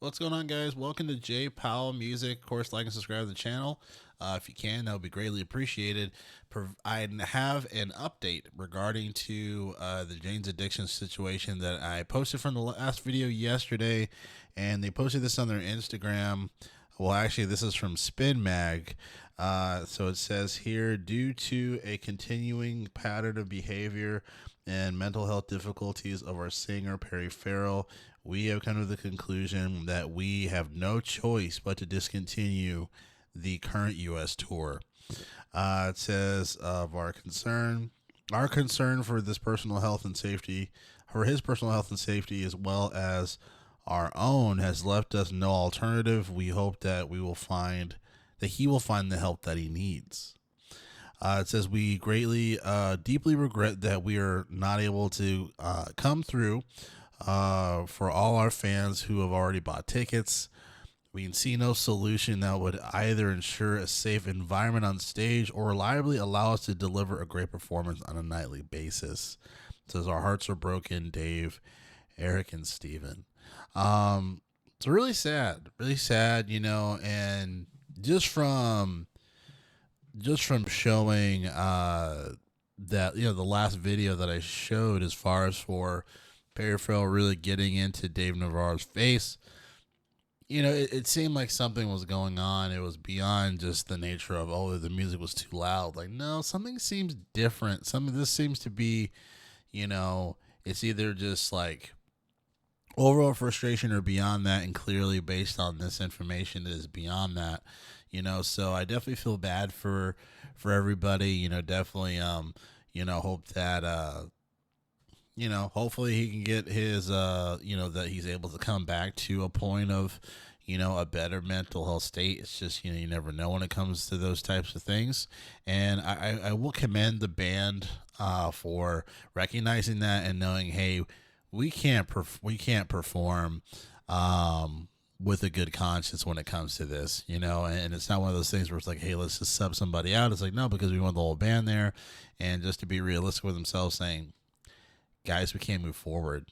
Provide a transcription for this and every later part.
What's going on, guys? Welcome to J Powell Music. Of course, like and subscribe to the channel. If you can, that would be greatly appreciated. I have an update regarding to the Jane's Addiction situation that I posted from the last video yesterday, and they posted this on their Instagram. Well, actually, this is from Spin Mag. So it says here, due to a continuing pattern of behavior and mental health difficulties of our singer Perry Farrell, we have come to the conclusion that we have no choice but to discontinue the current U.S. tour. It says of our concern for this personal health and safety, for his personal health and safety, as well as our own, has left us no alternative. We hope that he will find the help that he needs. It says we deeply regret that we are not able to come through for all our fans who have already bought tickets. We can see no solution that would either ensure a safe environment on stage or reliably allow us to deliver a great performance on a nightly basis. It says our hearts are broken, Dave, Eric, and Steven. It's really sad, and just from showing that, the last video that I showed, as far as for Perry Farrell really getting into Dave Navarro's face, it seemed like something was going on. It was beyond just the nature of, oh, the music was too loud. Like, no, something seems different. Some of this seems to be, it's either just like overall frustration or beyond that, and clearly based on this information, it is beyond that. So I definitely feel bad for everybody. Definitely hope that hopefully he can get his that he's able to come back to a point of a better mental health state. It's just you never know when it comes to those types of things, and I will commend the band for recognizing that and knowing, hey, we can't perform with a good conscience when it comes to this, and it's not one of those things where it's like, hey, let's just sub somebody out. It's like, no, because we want the whole band there, and just to be realistic with themselves, saying, guys, we can't move forward,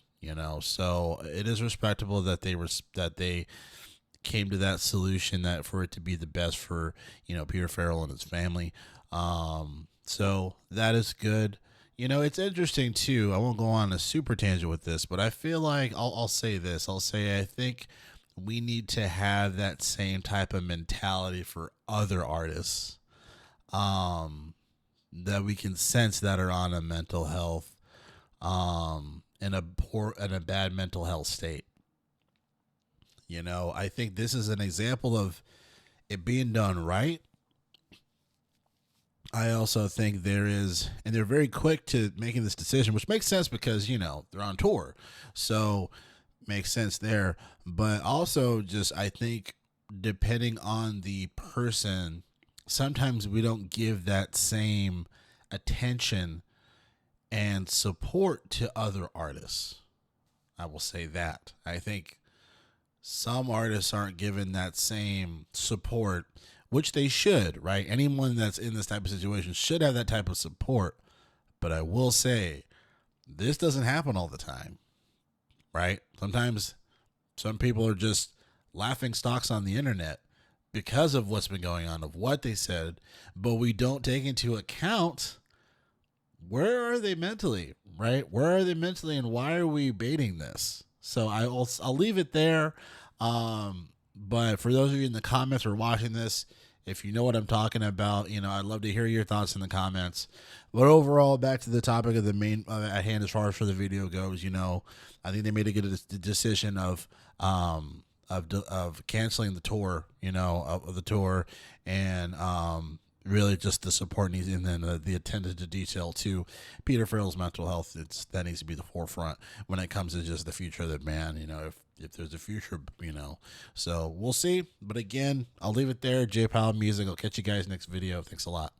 so it is respectable that they came to that solution, that for it to be the best for Peter Farrell and his family. So that is good. It's interesting too. I won't go on a super tangent with this, but I feel like I'll say this. I think we need to have that same type of mentality for other artists that we can sense that are on a mental health in a bad mental health state. I think this is an example of it being done right. I also think and they're very quick to making this decision, which makes sense because, they're on tour. So makes sense there. But also just, I think, depending on the person, sometimes we don't give that same attention and support to other artists. I will say that. I think some artists aren't given that same support, which they should, right? Anyone that's in this type of situation should have that type of support. But I will say, this doesn't happen all the time, right? Sometimes some people are just laughing stocks on the internet because of what's been going on, of what they said, but we don't take into account, where are they mentally, right? Where are they mentally, and why are we baiting this? So I'll leave it there. But for those of you in the comments or watching this, if you know what I'm talking about, I'd love to hear your thoughts in the comments. But overall, back to the topic of the main at hand, as far as for the video goes, I think they made a good decision of canceling the tour, of the tour, and really just the support needs, and then the attention to detail to Peter Farrell's mental health. That needs to be the forefront when it comes to just the future of the band. If there's a future, so we'll see. But again, I'll leave it there. J Powell Music. I'll catch you guys next video. Thanks a lot.